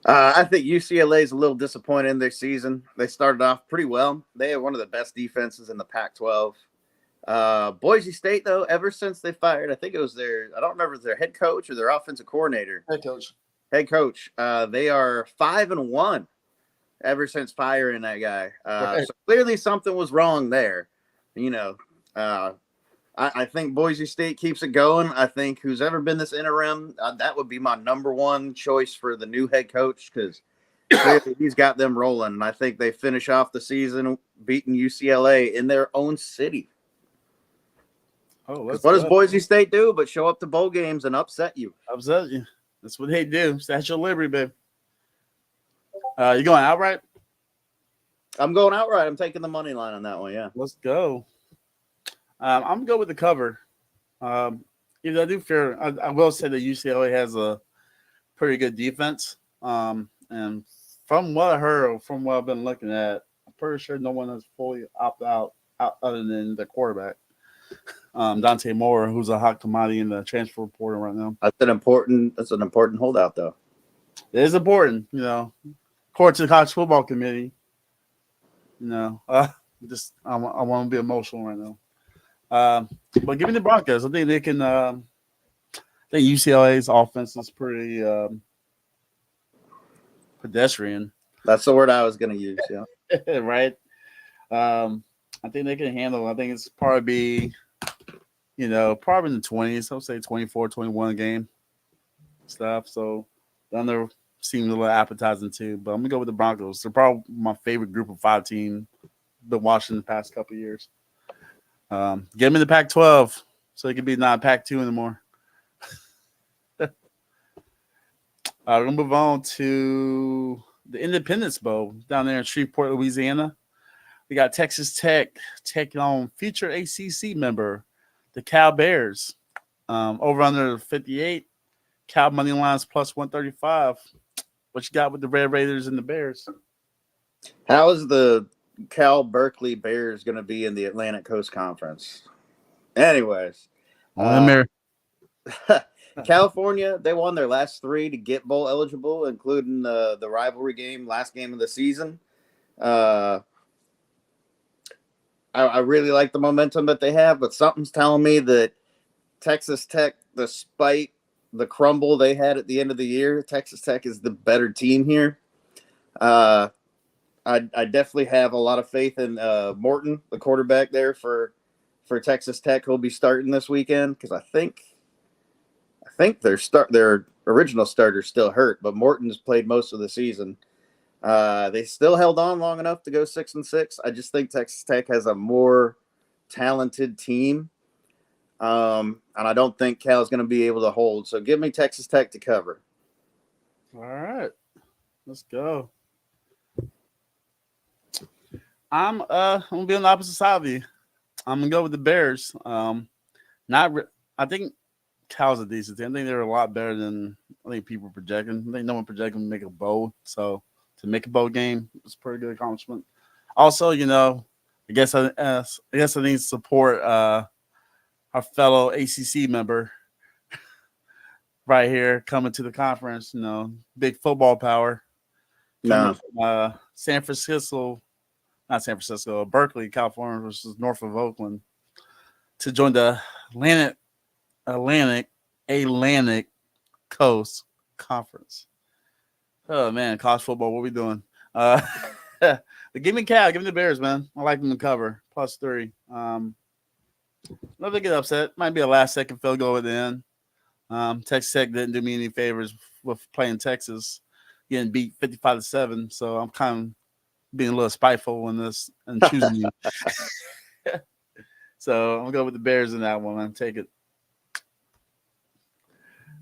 I think UCLA is a little disappointed in their season. They started off pretty well. They have one of the best defenses in the Pac-12. Boise State, though, ever since they fired, I think it was I don't remember if their head coach or their offensive coordinator. Head coach. They are 5-1 ever since firing that guy. Right. So clearly something was wrong there. You know, I think Boise State keeps it going. I think who's ever been this interim, that would be my number one choice for the new head coach because clearly he's got them rolling. And I think they finish off the season beating UCLA in their own city. Oh, what does Boise State do but show up to bowl games and upset you? Upset you. That's what they do. Statue of Liberty, babe. You going outright? I'm going outright. I'm taking the money line on that one, yeah. Let's go. I'm going to go with the cover. I do fear, I will say that UCLA has a pretty good defense. And from what I heard, or from what I've been looking at, I'm pretty sure no one has fully opted out other than the quarterback. Dante Moore, who's a hot commodity in the transfer portal right now. That's an important holdout, though. It is important, according to the college football committee. I want to be emotional right now. But give me the Broncos. I think they can. I think UCLA's offense is pretty pedestrian. That's the word I was going to use. Yeah. Right. I think they can handle. I think it's probably in the 20s. I'll say 24-21 game stuff. So the under seems a little appetizing too. But I'm gonna go with the Broncos. They're probably my favorite group of 5 team. Been watching the past couple of years. Get them in the Pac-12 so it can be not Pac-2 anymore. We're gonna move on to the Independence Bowl down there in Shreveport, Louisiana. We got Texas Tech taking on future ACC member, the Cal Bears. Over under 58. Cal money lines plus 135. What you got with the Red Raiders and the Bears? How is the Cal Berkeley Bears going to be in the Atlantic Coast Conference? Anyways, California, they won their last 3 to get bowl eligible, including the rivalry game, last game of the season. I really like the momentum that they have, but something's telling me that Texas Tech, despite the crumble they had at the end of the year, Texas Tech is the better team here. I definitely have a lot of faith in Morton, the quarterback there for Texas Tech, who'll be starting this weekend because I think their original starter's still hurt, but Morton's played most of the season. They still held on long enough to go 6-6. I just think Texas Tech has a more talented team. And I don't think Cal's going to be able to hold. So give me Texas Tech to cover. All right. Let's go. I'm going to be on the opposite side of you. I'm going to go with the Bears. I think Cal's a decent team. I think they're a lot better than I think people are projecting. I think no one projected them to make a bowl. So to make a bowl game, it's a pretty good accomplishment. Also, I guess I need to support our fellow ACC member right here coming to the conference. Big football power. Coming from, Berkeley, California, versus north of Oakland, to join the Atlantic Coast Conference. Oh man, college football, what are we doing? Give me Cal, give me the Bears, man. I like them to cover +3. Never get upset. Might be a last-second field goal at the end. Texas Tech didn't do me any favors with playing Texas, getting beat 55-7. So I'm kind of being a little spiteful in this and choosing you. So I'm gonna go with the Bears in that one. I'm take it.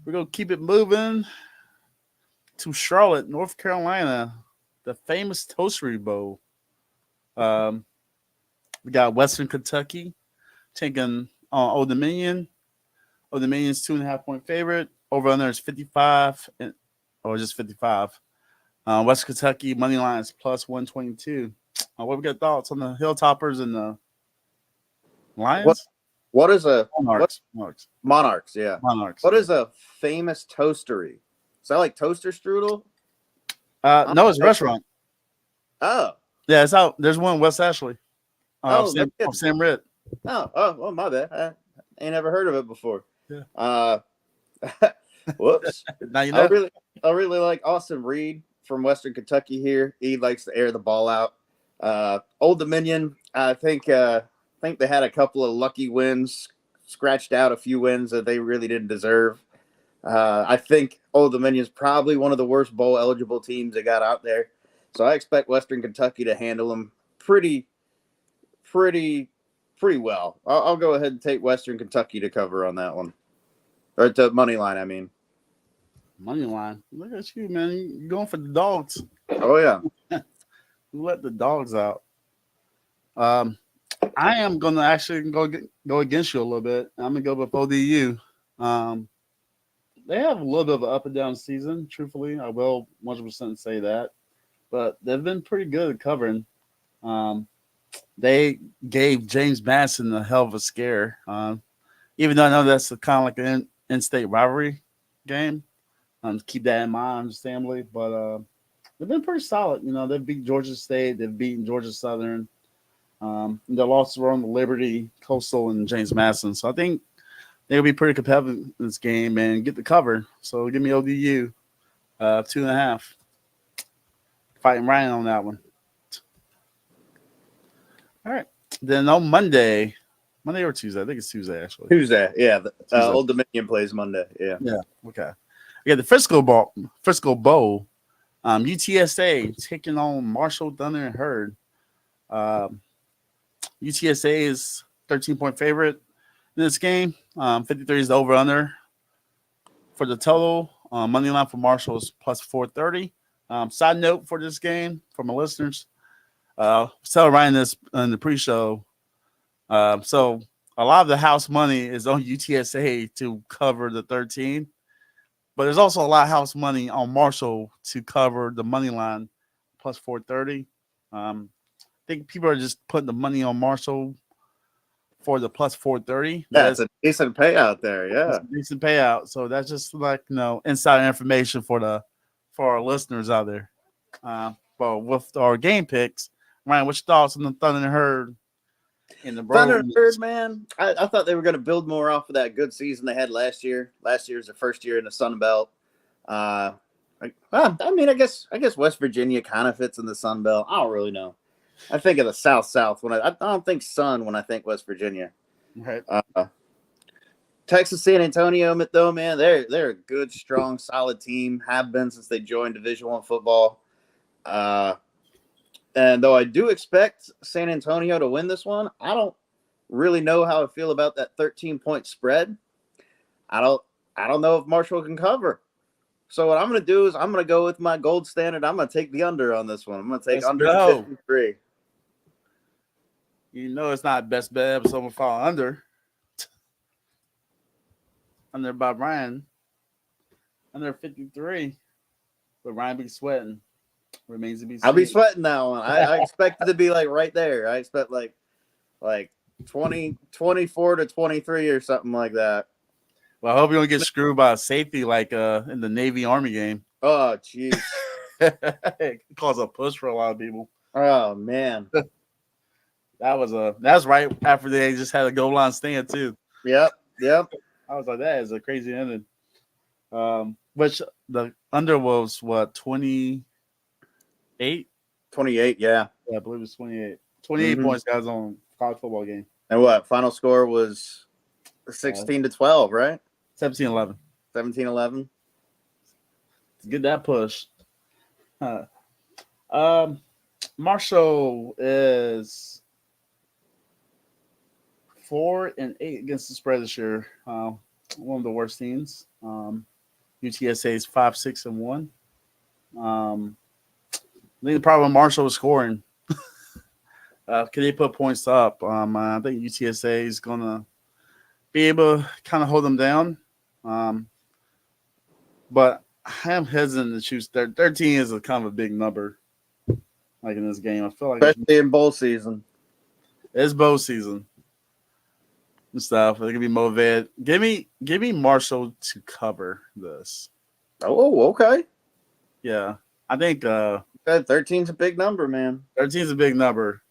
We're gonna keep it moving to Charlotte, North Carolina, the famous Toastery Bowl. We got Western Kentucky taking on Old Dominion. Old Dominion's 2.5-point favorite. Over under is 55, or just 55. Western Kentucky money line is plus 122. What we got thoughts on the Hilltoppers and the Lions? What is a Monarchs? Monarchs, yeah. Monarchs. What is a famous toastery? Is that like toaster strudel? No, it's a restaurant. Oh. Yeah, it's out. There's one in West Ashley. Oh, no kidding. Off Sam Ritt. Oh, well, my bad. I ain't never heard of it before. Yeah. Whoops. Now you know. I really like Austin Reed from Western Kentucky here. He likes to air the ball out. Old Dominion, I think they had a couple of lucky wins, scratched out a few wins that they really didn't deserve. I think Old Dominion's probably one of the worst bowl eligible teams that got out there. So I expect Western Kentucky to handle them pretty well. I'll go ahead and take Western Kentucky to cover on that one. Or to money line, I mean. Money line. Look at you, man. You're going for the dogs. Oh, yeah. Let the dogs out. I am going to actually go against you a little bit. I'm going to go with ODU. They have a little bit of an up and down season, truthfully. I will 100% say that. But they've been pretty good at covering. They gave James Madison a hell of a scare. Even though I know that's kind of like an in-state rivalry game. Keep that in mind, understandably. But they've been pretty solid. You know, they've beat Georgia State. They've beaten Georgia Southern. Their losses were on the Liberty, Coastal, and James Madison. So I think they'll be pretty competitive in this game and get the cover. So give me ODU 2.5. Fighting Ryan on that one. All right. Then on Monday or Tuesday. I think it's Tuesday, actually. Tuesday, yeah. Tuesday. Old Dominion plays Monday, yeah. Yeah, okay. Yeah, the Frisco Bowl. UTSA taking on Marshall, Thunder, and Herd. UTSA is 13-point favorite in this game. 53 is the over-under. For the total, money line for Marshall is plus 430. Side note for this game, for my listeners, tell Ryan this in the pre-show. So a lot of the house money is on UTSA to cover the 13, but there's also a lot of house money on Marshall to cover the money line plus 430. I think people are just putting the money on Marshall for the plus 430. That's a decent payout there, yeah. Decent payout. So that's just like, insider information for our listeners out there. But with our game picks, Ryan, what's your thoughts on the Thunder and Herd in the Thunder and Herd, man? I thought they were going to build more off of that good season they had last year. Last year was their first year in the Sun Belt. I guess West Virginia kind of fits in the Sun Belt. I don't really know. I think of the South when I don't think Sun when I think West Virginia. Right. Texas San Antonio, though, man, they're a good, strong, solid team. Have been since they joined Division I football. And though I do expect San Antonio to win this one, I don't really know how I feel about that 13-point spread. I don't know if Marshall can cover. So what I'm going to do is I'm going to go with my gold standard. I'm going to take the under on this one. I'm going to take under 53. You know it's not best bet ever. Someone fall under. Under by Ryan. Under 53. But Ryan be sweating. Remains to be seen. I'll be sweating that one. I expect it to be like right there. I expect like 24 to 23 or something like that. Well, I hope you don't get screwed by a safety like in the Navy Army game. Oh, jeez. It caused a push for a lot of people. Oh, man. That's right after they just had a goal line stand too. Yep. I was like, that is a crazy ending. Which the under was what, 28? 28, yeah. Yeah, I believe it was 28. 28 points, guys, on college football game. And what? Final score was 16 to 12, right? 17-11. 17-11. To get that push. Marshall is 4-8 against the spread this year. One of the worst teams. UTSA is 5-6-1. I think the problem with Marshall is scoring. Can they put points up? I think UTSA is going to be able to kind of hold them down. But I am hesitant to choose 13 is a kind of a big number. Like in this game, I feel like especially in bowl season. It's bowl season and stuff. They're gonna be motivated. Give me Marshall to cover this. Oh, okay. Yeah, I think 13's a big number, man. 13 is a big number.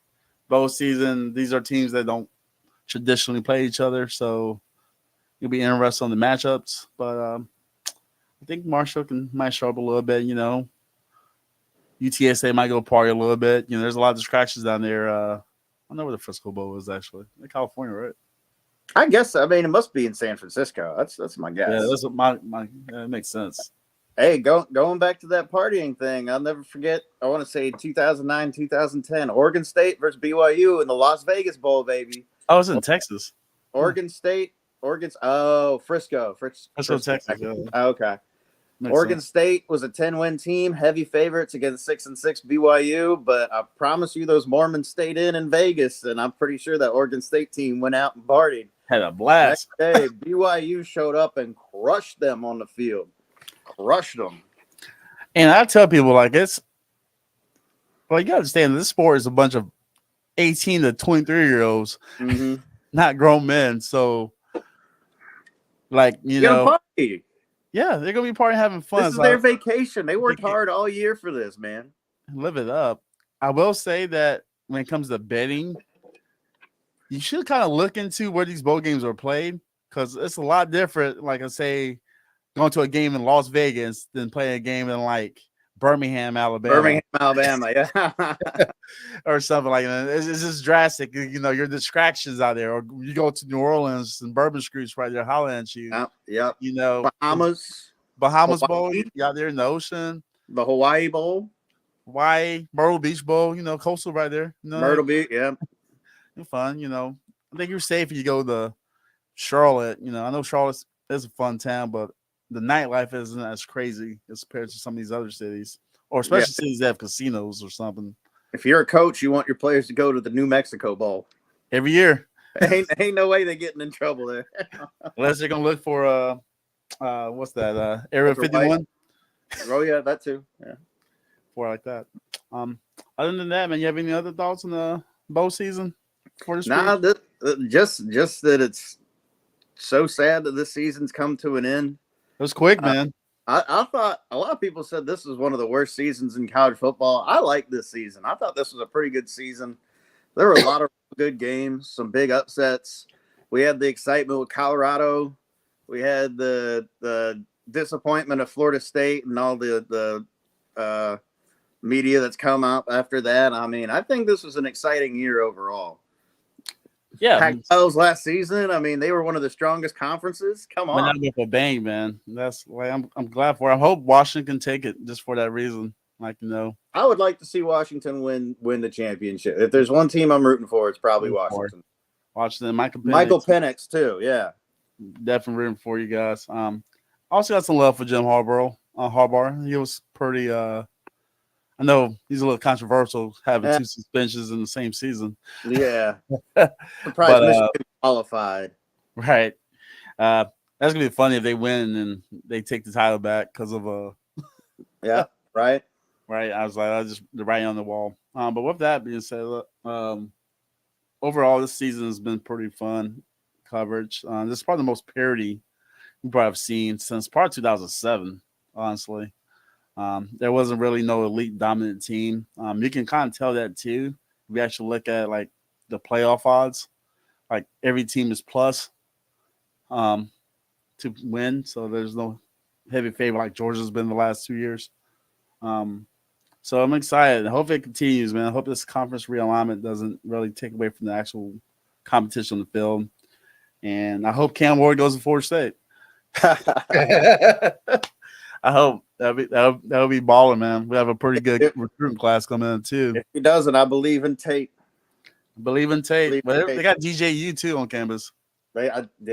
Both season, these are teams that don't traditionally play each other, so you'll be interested on the matchups. But I think Marshall might show up a little bit. UTSA might go party a little bit. There's a lot of distractions down there. I don't know where the Frisco Bowl is actually. In California, right? I guess. I mean, it must be in San Francisco. That's my guess. Yeah, that's what it makes sense. Hey, going back to that partying thing, I'll never forget. I want to say 2009, 2010, Oregon State versus BYU in the Las Vegas Bowl, baby. I was in Texas. Oregon State, Frisco, Texas. Yeah. Okay. Makes Oregon sense. State was a 10-win team, heavy favorites against 6-6 BYU, but I promise you those Mormons stayed in Vegas, and I'm pretty sure that Oregon State team went out and partied. Had a blast. Next day, BYU showed up and crushed them on the field. Crushed them. And I tell people you gotta understand this sport is a bunch of 18 to 23-year-olds, not grown men. So, party. Yeah, they're gonna be partying, having fun. This is their vacation. They worked hard all year for this, man. Live it up. I will say that when it comes to betting, you should kind of look into where these bowl games are played, because it's a lot different. Like I say, going to a game in Las Vegas than playing a game in Birmingham, Alabama. Yeah. Or something like that. It's just drastic. Your distractions out there. Or you go to New Orleans and Bourbon Street's right there hollering at you. Yep. Bahamas Hawaii. Bowl. You out there in the ocean. The Hawaii Bowl. Hawaii, Myrtle Beach Bowl. Coastal right there. Myrtle Beach, yeah. Fun, I think you're safe if you go to Charlotte. I know Charlotte is a fun town, but the nightlife isn't as crazy as compared to some of these other cities, or especially cities that have casinos or something. If you're a coach, you want your players to go to the New Mexico Bowl every year. Ain't no way they're getting in trouble there. Unless they're gonna look for what's that? Area 51. Oh yeah, that too. Yeah, for like that. Other than that, man, you have any other thoughts on the bowl season for this? Nah, just that it's so sad that this season's come to an end. It was quick, man. I thought a lot of people said this was one of the worst seasons in college football. I like this season. I thought this was a pretty good season. There were a lot of good games, some big upsets. We had the excitement with Colorado. We had the disappointment of Florida State and all the media that's come out after that. I mean, I think this was an exciting year overall. Yeah, Pac-12's last season. I mean, they were one of the strongest conferences. Come on, went out with a bang, man. That's I'm glad for it. I hope Washington can take it just for that reason. I would like to see Washington win the championship. If there's one team I'm rooting for, it's probably Washington. Washington, Michael Penix too. Yeah, definitely rooting for you guys. Also got some love for Jim Harbaugh. He was pretty. I know he's a little controversial having 2 suspensions in the same season. Yeah. Surprised Michigan qualified. Right. That's going to be funny if they win and they take the title back because of yeah, right. Right. I was like, I just the writing on the wall. But with that being said, overall, this season has been pretty fun coverage. This is probably the most parity we probably have seen since probably 2007, honestly. There wasn't really no elite dominant team. You can kind of tell that too. If we actually look at the playoff odds, every team is plus to win. So there's no heavy favorite like Georgia's been the last 2 years. So I'm excited. I hope it continues, man. I hope this conference realignment doesn't really take away from the actual competition on the field. And I hope Cam Ward goes to Florida State. I hope that would be balling, man. We have a pretty good recruiting class coming in too. If he doesn't, I believe in Tate. But they got DJU too on campus. They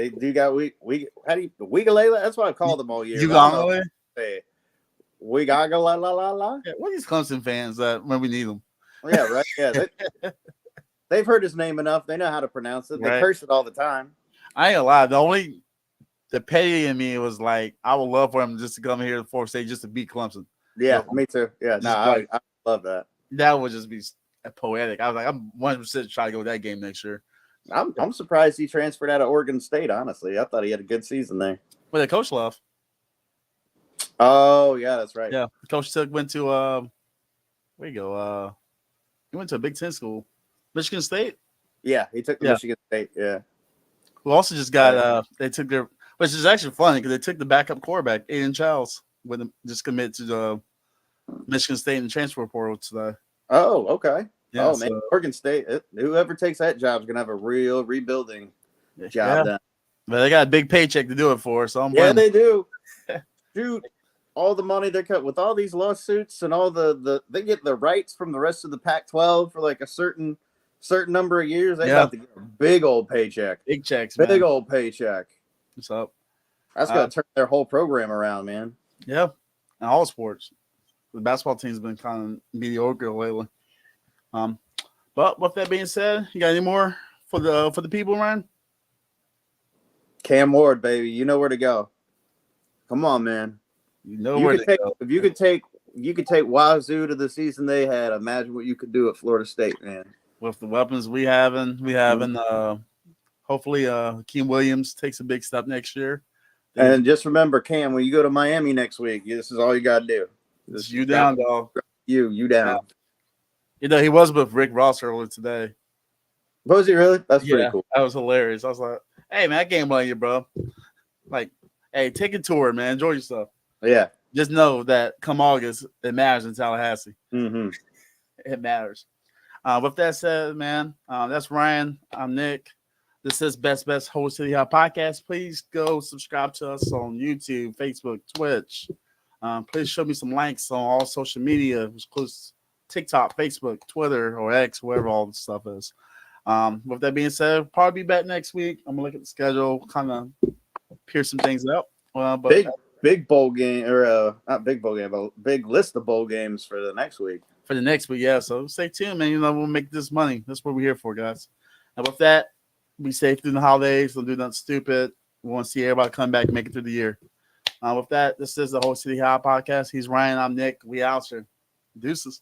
do got Weegalele. That's what I call them all year. Ugalele? Weegalele. Yeah, what are these Clemson fans that when we need them? Yeah, right. Yeah, they've heard his name enough. They know how to pronounce it. They curse it all the time. I ain't gonna lie. The petty in me was like, I would love for him just to come here to Florida State just to beat Clemson. Yeah, me too. Yeah, I love that. That would just be poetic. I was like, I'm 100% trying to go to that game next year. I'm surprised he transferred out of Oregon State, honestly. I thought he had a good season there. But the coach left. Oh yeah, that's right. Yeah, Coach Took went to where you go? He went to a Big Ten school, Michigan State. Yeah, he took the Yeah. Michigan State. Yeah. Who also just got they took their, which is actually funny because they took the backup quarterback Aiden Childs with him, just commit to the Michigan State in the transfer portal today. Oh, okay. Yeah, man, Oregon State. Whoever takes that job is gonna have a real rebuilding job done. But they got a big paycheck to do it for, so they do. Shoot, all the money they cut with all these lawsuits and all they get the rights from the rest of the Pac-12 for like a certain number of years. They have to get a big old paycheck. Big checks, big man. old paycheck. What's up? That's gonna turn their whole program around, man. Yeah, and all sports. The basketball team's been kind of mediocre lately. But with that being said, you got any more for the people, Ryan? Cam Ward, baby, you know where to go. Come on, man. You know where to go. If you could take Wazoo to the season they had, imagine what you could do at Florida State, man. With the weapons we having, hopefully Keem Williams takes a big step next year. And just remember, Cam, when you go to Miami next week, this is all you got to do. This you down, dog. You down. Yeah. You know, he was with Rick Ross earlier today. Was he really? That's pretty cool. That was hilarious. I was like, hey, man, I can't blame you, bro. Like, hey, take a tour, man. Enjoy yourself. Yeah. Just know that come August, it matters in Tallahassee. Mm-hmm. It matters. With that said, man, that's Ryan. I'm Nick. This is Best Host City Hall Podcast. Please go subscribe to us on YouTube, Facebook, Twitch. Please show me some likes on all social media, which includes TikTok, Facebook, Twitter, or X, wherever all the stuff is. With that being said, I'll probably be back next week. I'm gonna look at the schedule, kind of pierce some things out. But big bowl game, or not big bowl game, but big list of bowl games for the next week. For the next week, yeah. So stay tuned, man. You know, we'll make this money. That's what we're here for, guys. And with that, be safe through the holidays. Don't do nothing stupid. We want to see everybody come back and make it through the year. With that, this is the Whole City High Podcast. He's Ryan. I'm Nick. We out here. Deuces.